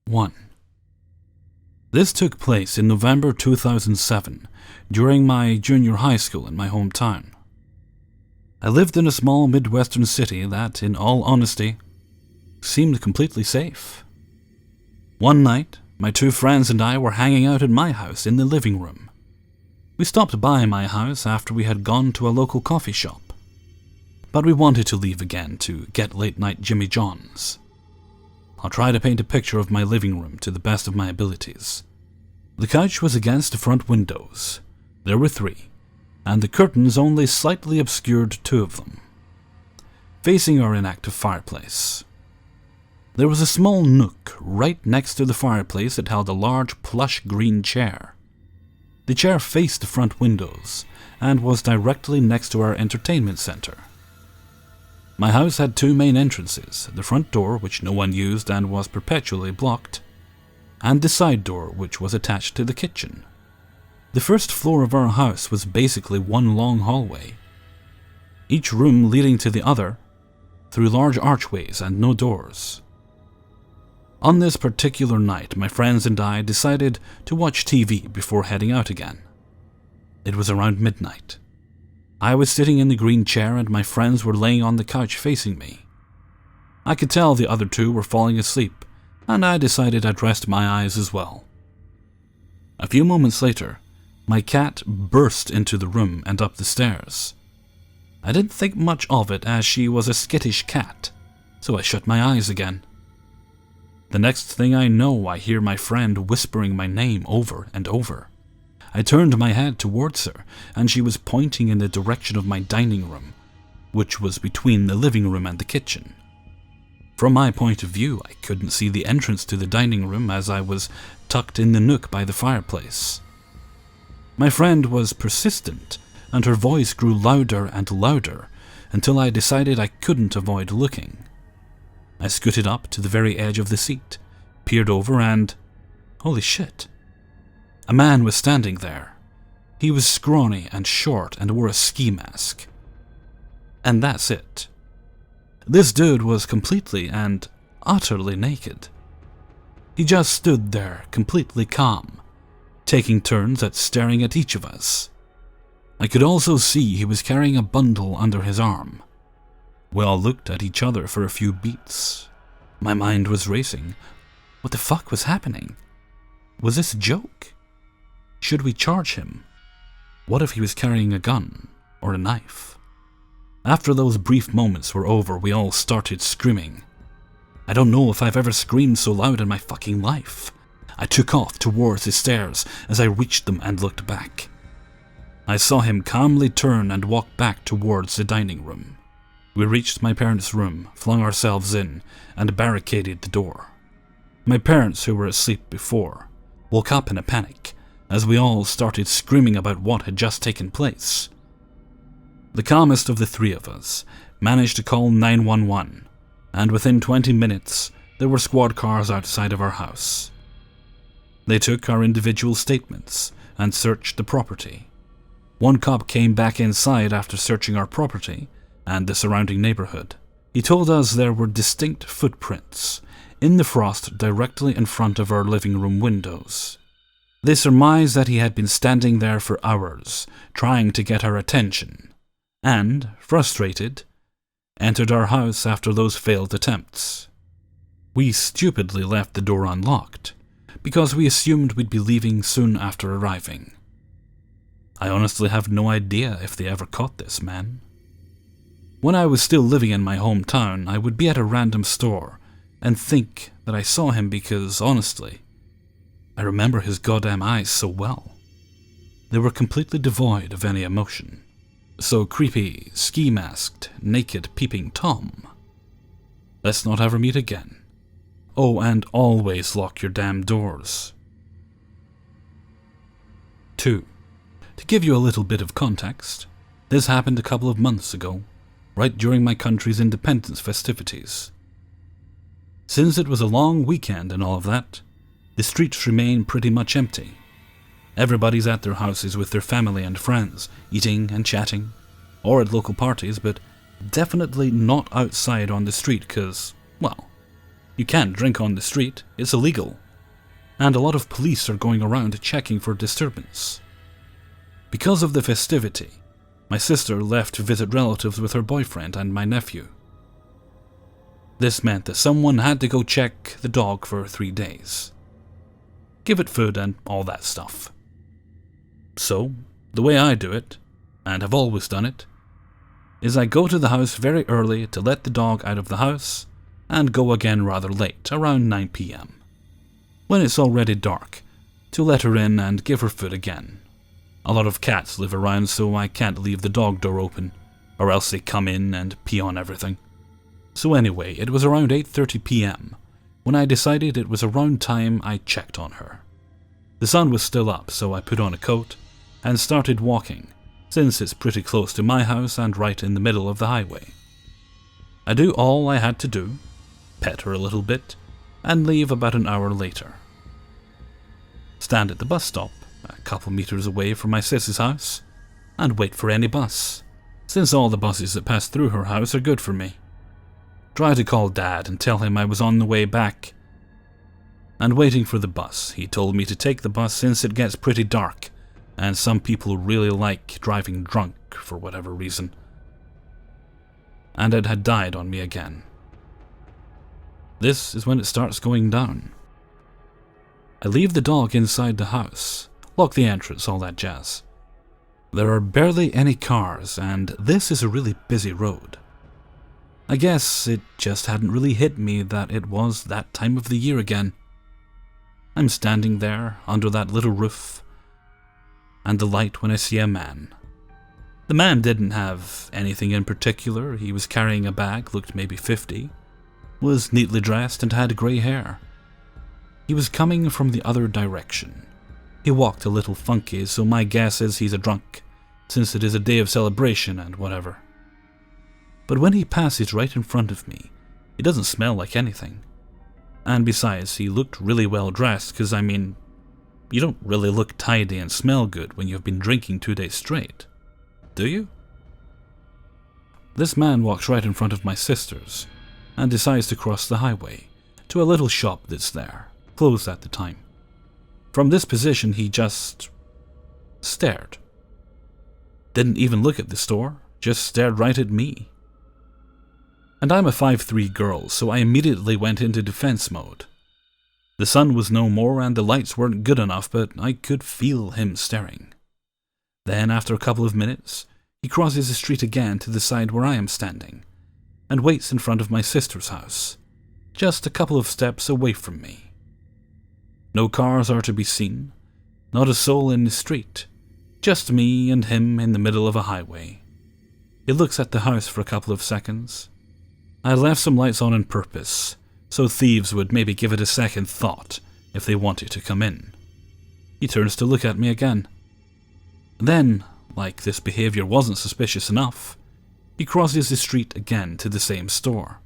1. This took place in November 2007, during my junior high school in my hometown. I lived in a small Midwestern city that, in all honesty, seemed completely safe. One night, my two friends and I were hanging out at my house in the living room. We stopped by my house after we had gone to a local coffee shop, but we wanted to leave again to get late-night Jimmy John's. I'll try to paint a picture of my living room to the best of my abilities. The couch was against the front windows. There were 3, and the curtains only slightly obscured 2 of them, facing our inactive fireplace. There was a small nook right next to the fireplace that held a large plush green chair. The chair faced the front windows and was directly next to our entertainment center. My house had 2 main entrances, the front door, which no one used and was perpetually blocked, and the side door, which was attached to the kitchen. The first floor of our house was basically one long hallway, each room leading to the other through large archways and no doors. On this particular night, my friends and I decided to watch TV before heading out again. It was around midnight. I was sitting in the green chair and my friends were laying on the couch facing me. I could tell the other 2 were falling asleep, and I decided I'd rest my eyes as well. A few moments later, my cat burst into the room and up the stairs. I didn't think much of it as she was a skittish cat, so I shut my eyes again. The next thing I know, I hear my friend whispering my name over and over. I turned my head towards her, and she was pointing in the direction of my dining room, which was between the living room and the kitchen. From my point of view, I couldn't see the entrance to the dining room as I was tucked in the nook by the fireplace. My friend was persistent, and her voice grew louder and louder until I decided I couldn't avoid looking. I scooted up to the very edge of the seat, peered over, and holy shit. A man was standing there. He was scrawny and short and wore a ski mask. And that's it. This dude was completely and utterly naked. He just stood there, completely calm, taking turns at staring at each of us. I could also see he was carrying a bundle under his arm. We all looked at each other for a few beats. My mind was racing. What the fuck was happening? Was this a joke? Should we charge him? What if he was carrying a gun or a knife? After those brief moments were over, we all started screaming. I don't know if I've ever screamed so loud in my fucking life. I took off towards the stairs as I reached them and looked back. I saw him calmly turn and walk back towards the dining room. We reached my parents' room, flung ourselves in, and barricaded the door. My parents, who were asleep before, woke up in a panic as we all started screaming about what had just taken place. The calmest of the 3 of us managed to call 911, and within 20 minutes there were squad cars outside of our house. They took our individual statements and searched the property. One cop came back inside after searching our property and the surrounding neighborhood. He told us there were distinct footprints in the frost directly in front of our living room windows. They surmised that he had been standing there for hours, trying to get our attention, and, frustrated, entered our house after those failed attempts. We stupidly left the door unlocked, because we assumed we'd be leaving soon after arriving. I honestly have no idea if they ever caught this man. When I was still living in my hometown, I would be at a random store and think that I saw him because, honestly, I remember his goddamn eyes so well. They were completely devoid of any emotion. So creepy, ski-masked, naked peeping Tom. Let's not ever meet again. Oh, and always lock your damn doors. 2. To give you a little bit of context, this happened a couple of months ago, right during my country's independence festivities. Since it was a long weekend and all of that, the streets remain pretty much empty. Everybody's at their houses with their family and friends, eating and chatting, or at local parties, but definitely not outside on the street because, well, You can't drink on the street, it's illegal. And a lot of police are going around checking for disturbance. Because of the festivity, my sister left to visit relatives with her boyfriend and my nephew. This meant that someone had to go check the dog for 3 days. Give it food and all that stuff. So, the way I do it, and have always done it, is I go to the house very early to let the dog out of the house and go again rather late, around 9 p.m, when it's already dark, to let her in and give her food again. A lot of cats live around, so I can't leave the dog door open, or else they come in and pee on everything. So anyway, it was around 8:30 p.m. when I decided it was around time I checked on her. The sun was still up, so I put on a coat and started walking, since it's pretty close to my house and right in the middle of the highway. I do all I had to do, pet her a little bit, and leave about an hour later. Stand at the bus stop, a couple meters away from my sis's house, and wait for any bus, since all the buses that pass through her house are good for me. Try to call Dad and tell him I was on the way back. And waiting for the bus, he told me to take the bus since it gets pretty dark, and some people really like driving drunk for whatever reason. And it had died on me again. This is when it starts going down. I leave the dog inside the house, lock the entrance, all that jazz. There are barely any cars, and this is a really busy road. I guess it just hadn't really hit me that it was that time of the year again. I'm standing there under that little roof, and the light when I see a man. The man didn't have anything in particular. He was carrying a bag, looked maybe 50, was neatly dressed and had grey hair. He was coming from the other direction. He walked a little funky, so my guess is he's a drunk, since it is a day of celebration and whatever. But when he passes right in front of me, he doesn't smell like anything. And besides, he looked really well dressed, because I mean, you don't really look tidy and smell good when you've been drinking 2 days straight, do you? This man walks right in front of my sister's, and decides to cross the highway to a little shop that's there, closed at the time. From this position, he just stared. Didn't even look at the store, just stared right at me. And I'm a 5'3" girl, so I immediately went into defense mode. The sun was no more and the lights weren't good enough, but I could feel him staring. Then, after a couple of minutes, he crosses the street again to the side where I am standing, and waits in front of my sister's house, just a couple of steps away from me. No cars are to be seen, not a soul in the street, just me and him in the middle of a highway. He looks at the house for a couple of seconds. I left some lights on purpose, so thieves would maybe give it a second thought if they wanted to come in. He turns to look at me again. Then, like this behavior wasn't suspicious enough, he crosses the street again to the same store.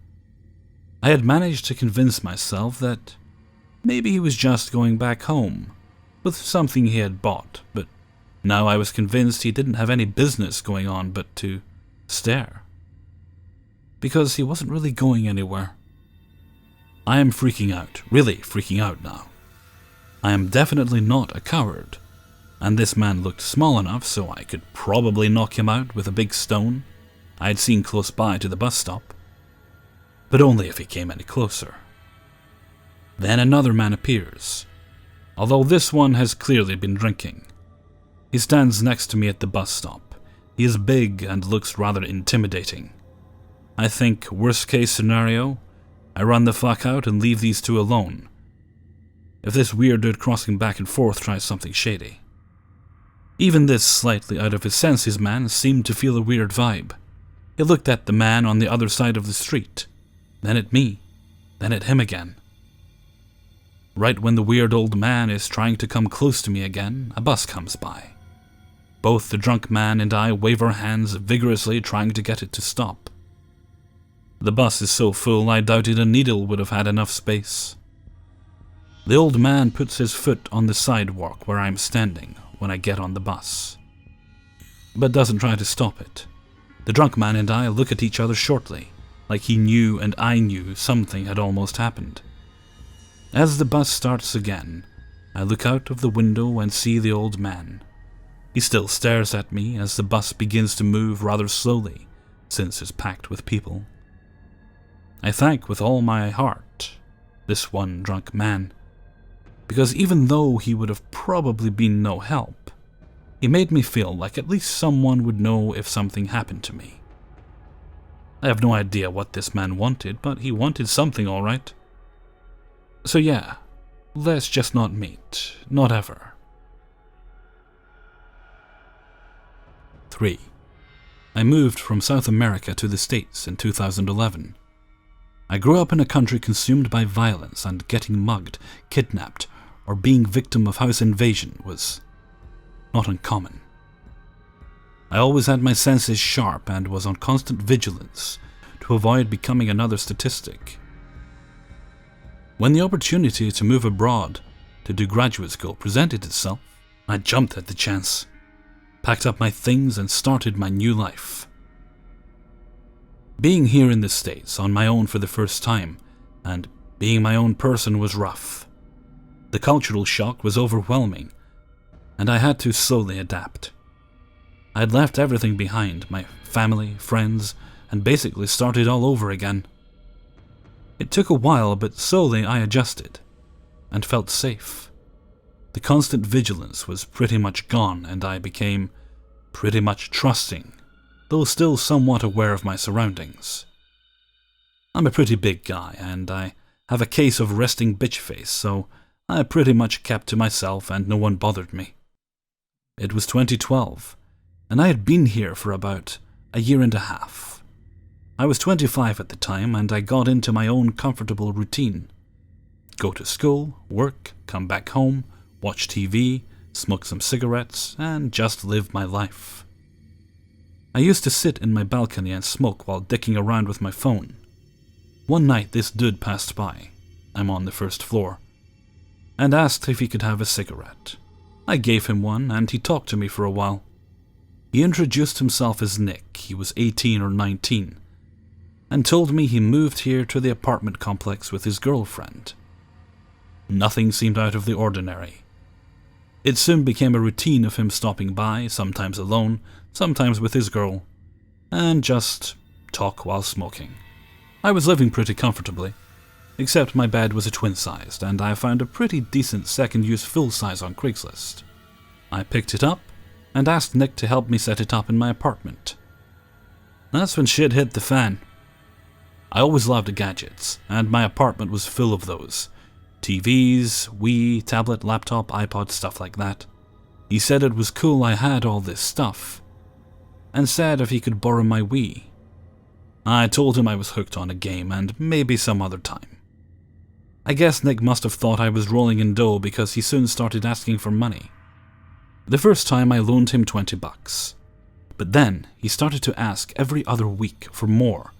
I had managed to convince myself that maybe he was just going back home with something he had bought, but now I was convinced he didn't have any business going on but to stare. Because he wasn't really going anywhere. I am freaking out, really freaking out now. I am definitely not a coward, and this man looked small enough so I could probably knock him out with a big stone I had seen close by to the bus stop, but only if he came any closer. Then another man appears, although this one has clearly been drinking. He stands next to me at the bus stop. He is big and looks rather intimidating. I think, worst case scenario, I run the fuck out and leave these two alone, if this weird dude crossing back and forth tries something shady. Even this slightly out of his senses man seemed to feel a weird vibe. He looked at the man on the other side of the street, then at me, then at him again. Right when the weird old man is trying to come close to me again, a bus comes by. Both the drunk man and I wave our hands vigorously, trying to get it to stop. The bus is so full I doubted a needle would have had enough space. The old man puts his foot on the sidewalk where I'm standing when I get on the bus, but doesn't try to stop it. The drunk man and I look at each other shortly, like he knew and I knew something had almost happened. As the bus starts again, I look out of the window and see the old man. He still stares at me as the bus begins to move rather slowly, since it's packed with people. I thank with all my heart this one drunk man, because even though he would have probably been no help, he made me feel like at least someone would know if something happened to me. I have no idea what this man wanted, but he wanted something all right. So yeah, let's just not meet, not ever. 3. I moved from South America to the States in 2011. I grew up in a country consumed by violence, and getting mugged, kidnapped, or being victim of house invasion was not uncommon. I always had my senses sharp and was on constant vigilance to avoid becoming another statistic. When the opportunity to move abroad to do graduate school presented itself, I jumped at the chance, packed up my things, and started my new life. Being here in the States on my own for the first time, and being my own person, was rough. The cultural shock was overwhelming, and I had to slowly adapt. I had left everything behind, my family, friends, and basically started all over again. It took a while, but slowly I adjusted and felt safe. The constant vigilance was pretty much gone, and I became pretty much trusting, though still somewhat aware of my surroundings. I'm a pretty big guy, and I have a case of resting bitch face, so I pretty much kept to myself and no one bothered me. It was 2012, and I had been here for about a year and a half. I was 25 at the time, and I got into my own comfortable routine. Go to school, work, come back home, watch TV, smoke some cigarettes, and just live my life. I used to sit in my balcony and smoke while dicking around with my phone. One night this dude passed by, I'm on the first floor, and asked if he could have a cigarette. I gave him one, and he talked to me for a while. He introduced himself as Nick, he was 18 or 19, and told me he moved here to the apartment complex with his girlfriend. Nothing seemed out of the ordinary. It soon became a routine of him stopping by, sometimes alone, sometimes with his girl, and just talk while smoking. I was living pretty comfortably, except my bed was a twin-sized, and I found a pretty decent second-use full-size on Craigslist. I picked it up and asked Nick to help me set it up in my apartment. That's when shit hit the fan. I always loved gadgets, and my apartment was full of those. TVs, Wii, tablet, laptop, iPod, stuff like that. He said it was cool I had all this stuff, and said if he could borrow my Wii. I told him I was hooked on a game and maybe some other time. I guess Nick must have thought I was rolling in dough because he soon started asking for money. The first time I loaned him $20, but then he started to ask every other week for more,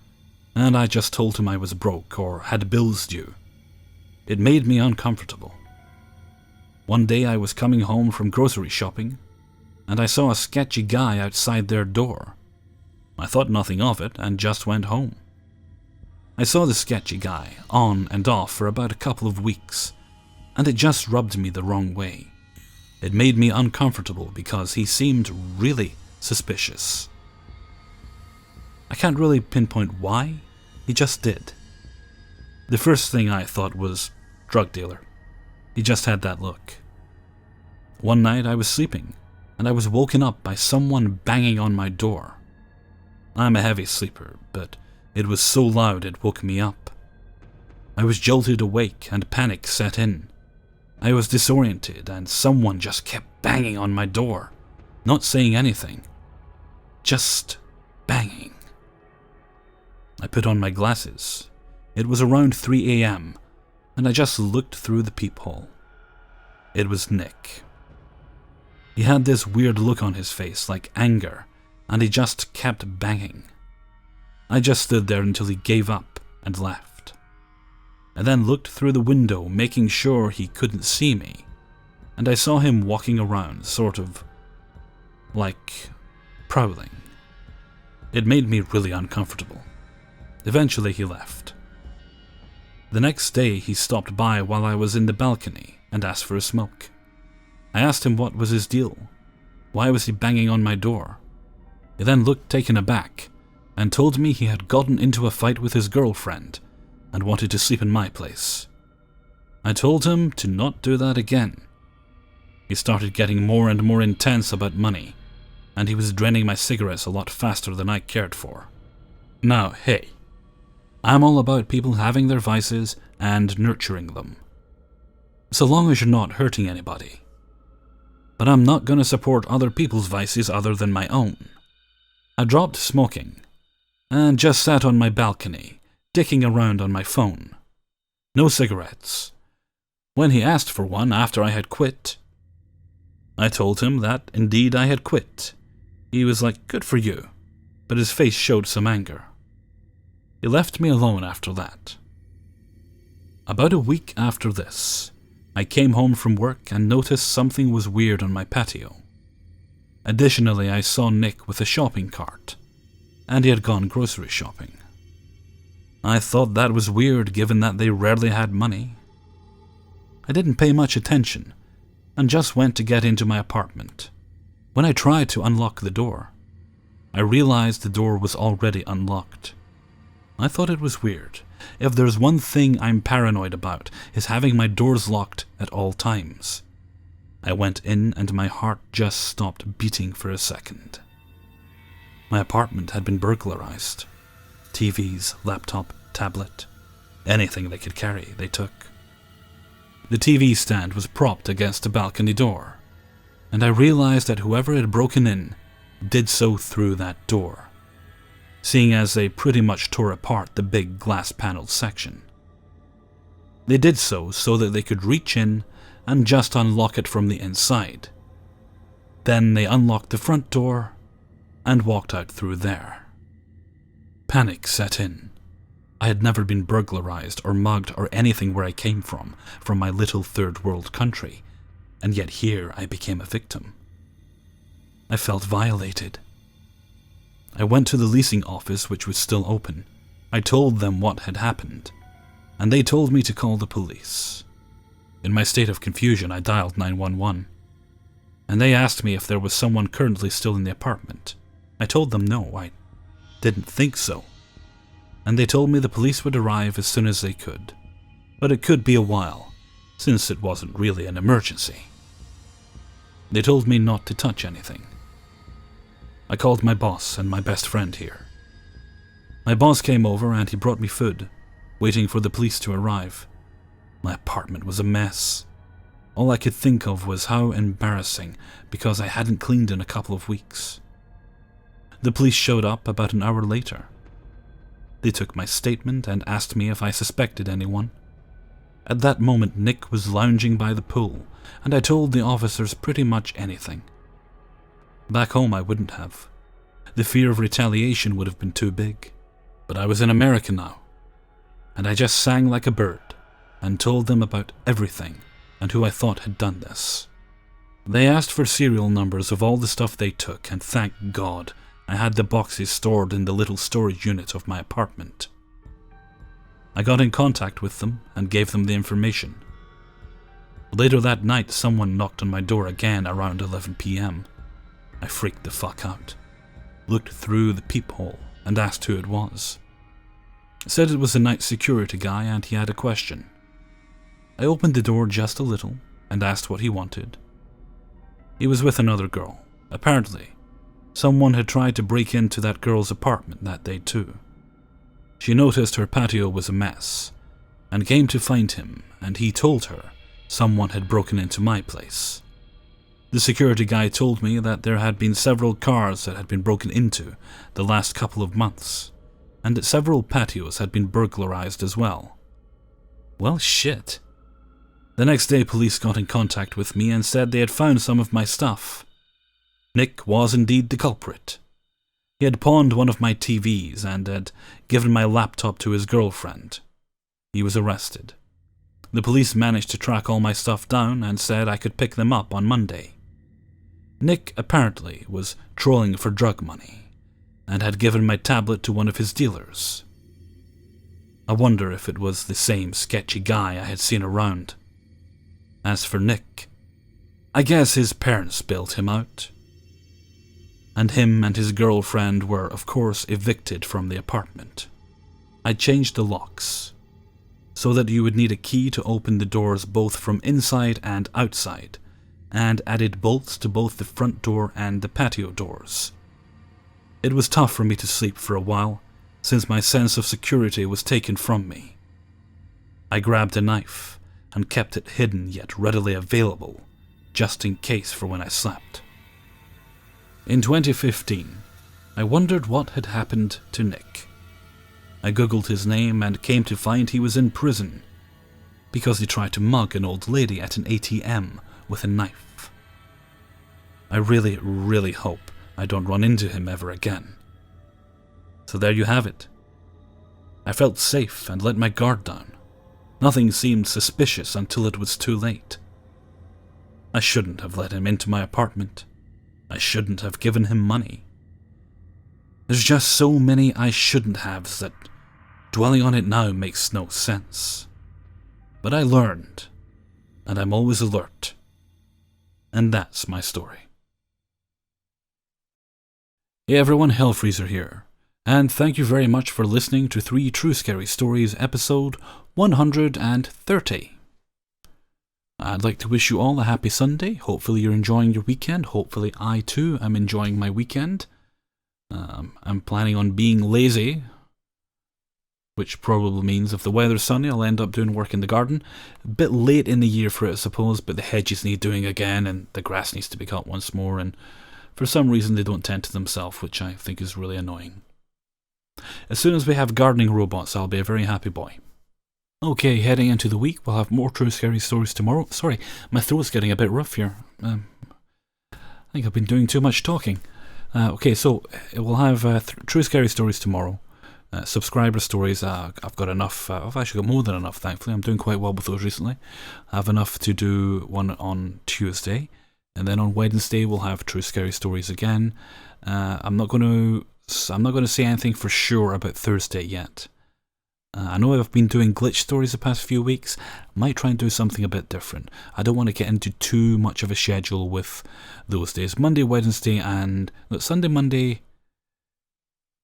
and I just told him I was broke or had bills due. It made me uncomfortable. One day I was coming home from grocery shopping, and I saw a sketchy guy outside their door. I thought nothing of it and just went home. I saw the sketchy guy on and off for about a couple of weeks, and it just rubbed me the wrong way. It made me uncomfortable because he seemed really suspicious. I can't really pinpoint why, he just did. The first thing I thought was drug dealer. He just had that look. One night I was sleeping, and I was woken up by someone banging on my door. I'm a heavy sleeper, but it was so loud it woke me up. I was jolted awake and panic set in. I was disoriented and someone just kept banging on my door, not saying anything, just banging. I put on my glasses. It was around 3 a.m. and I just looked through the peephole. It was Nick. He had this weird look on his face, like anger, and he just kept banging. I just stood there until he gave up and left. I then looked through the window, making sure he couldn't see me, and I saw him walking around, sort of like prowling. It made me really uncomfortable. Eventually he left. The next day he stopped by while I was in the balcony and asked for a smoke. I asked him what was his deal. Why was he banging on my door? He then looked taken aback and told me he had gotten into a fight with his girlfriend and wanted to sleep in my place. I told him to not do that again. He started getting more and more intense about money, and he was draining my cigarettes a lot faster than I cared for. Now, hey, I'm all about people having their vices and nurturing them, so long as you're not hurting anybody. But I'm not going to support other people's vices other than my own. I dropped smoking and just sat on my balcony, dicking around on my phone. No cigarettes. When he asked for one after I had quit, I told him that indeed I had quit. He was like, "Good for you," but his face showed some anger. He left me alone after that. About a week after this, I came home from work and noticed something was weird on my patio. Additionally, I saw Nick with a shopping cart, and he had gone grocery shopping. I thought that was weird given that they rarely had money. I didn't pay much attention and just went to get into my apartment. When I tried to unlock the door, I realized the door was already unlocked. I thought it was weird. If there's one thing I'm paranoid about, is having my doors locked at all times. I went in and my heart just stopped beating for a second. My apartment had been burglarized. TVs, laptop, tablet, anything they could carry, they took. The TV stand was propped against a balcony door, and I realized that whoever had broken in did so through that door, seeing as they pretty much tore apart the big glass-paneled section. They did so that they could reach in and just unlock it from the inside. Then they unlocked the front door and walked out through there. Panic set in. I had never been burglarized or mugged or anything where I came from my little third-world country, and yet here I became a victim. I felt violated. I went to the leasing office, which was still open. I told them what had happened, and they told me to call the police. In my state of confusion, I dialed 911, and they asked me if there was someone currently still in the apartment. I told them no, I didn't think so, and they told me the police would arrive as soon as they could, but it could be a while, since it wasn't really an emergency. They told me not to touch anything. I called my boss and my best friend here. My boss came over and he brought me food, waiting for the police to arrive. My apartment was a mess. All I could think of was how embarrassing, because I hadn't cleaned in a couple of weeks. The police showed up about an hour later. They took my statement and asked me if I suspected anyone. At that moment, Nick was lounging by the pool, and I told the officers pretty much anything. Back home, I wouldn't have. The fear of retaliation would have been too big. But I was in America now, and I just sang like a bird and told them about everything and who I thought had done this. They asked for serial numbers of all the stuff they took, and thank God I had the boxes stored in the little storage unit of my apartment. I got in contact with them and gave them the information. Later that night, someone knocked on my door again around 11 p.m. I freaked the fuck out, looked through the peephole, and asked who it was. Said it was a night security guy and he had a question. I opened the door just a little and asked what he wanted. He was with another girl. Apparently, someone had tried to break into that girl's apartment that day too. She noticed her patio was a mess and came to find him, and he told her someone had broken into my place. The security guy told me that there had been several cars that had been broken into the last couple of months, and that several patios had been burglarized as well. Well, shit. The next day, police got in contact with me and said they had found some of my stuff. Nick was indeed the culprit. He had pawned one of my TVs and had given my laptop to his girlfriend. He was arrested. The police managed to track all my stuff down and said I could pick them up on Monday. Nick apparently was trolling for drug money and had given my tablet to one of his dealers. I wonder if it was the same sketchy guy I had seen around. As for Nick, I guess his parents bailed him out. And him and his girlfriend were, of course, evicted from the apartment. I changed the locks, so that you would need a key to open the doors both from inside and outside, and added bolts to both the front door and the patio doors. It was tough for me to sleep for a while, since my sense of security was taken from me. I grabbed a knife and kept it hidden yet readily available, just in case for when I slept. In 2015, I wondered what had happened to Nick. I googled his name and came to find he was in prison because he tried to mug an old lady at an ATM with a knife. I really, really hope I don't run into him ever again. So there you have it. I felt safe and let my guard down. Nothing seemed suspicious until it was too late. I shouldn't have let him into my apartment. I shouldn't have given him money. There's just so many I shouldn't haves that dwelling on it now makes no sense. But I learned, and I'm always alert. And that's my story. Hey everyone, Hellfreezer here, and thank you very much for listening to 3 True Scary Stories episode 130. I'd like to wish you all a happy Sunday. Hopefully you're enjoying your weekend. Hopefully I too am enjoying my weekend. I'm planning on being lazy, which probably means if the weather's sunny I'll end up doing work in the garden. A bit late in the year for it I suppose, but the hedges need doing again and the grass needs to be cut once more, and for some reason they don't tend to themselves, which I think is really annoying. As soon as we have gardening robots I'll be a very happy boy. Okay, heading into the week, we'll have more True Scary Stories tomorrow. Sorry, my throat's getting a bit rough here. I think I've been doing too much talking. Okay, so we'll have True Scary Stories tomorrow. Subscriber stories, I've got enough. I've actually got more than enough, thankfully. I'm doing quite well with those recently. I have enough to do one on Tuesday. And then on Wednesday we'll have True Scary Stories again. I'm not going to say anything for sure about Thursday yet. I know I've been doing glitch stories the past few weeks. Might try and do something a bit different. I don't want to get into too much of a schedule with those days. Monday, Wednesday, and Sunday, Monday,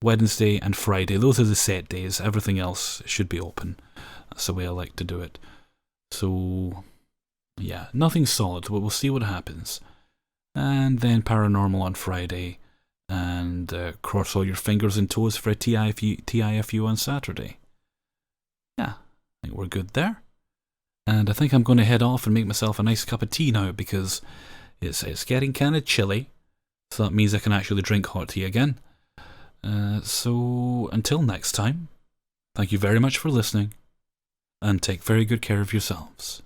Wednesday, and Friday. Those are the set days. Everything else should be open. That's the way I like to do it. So, yeah, nothing solid, but we'll see what happens. And then paranormal on Friday, and cross all your fingers and toes for a TIFU on Saturday. Yeah, I think we're good there. And I think I'm going to head off and make myself a nice cup of tea now because it's getting kind of chilly. So that means I can actually drink hot tea again. So until next time, thank you very much for listening and take very good care of yourselves.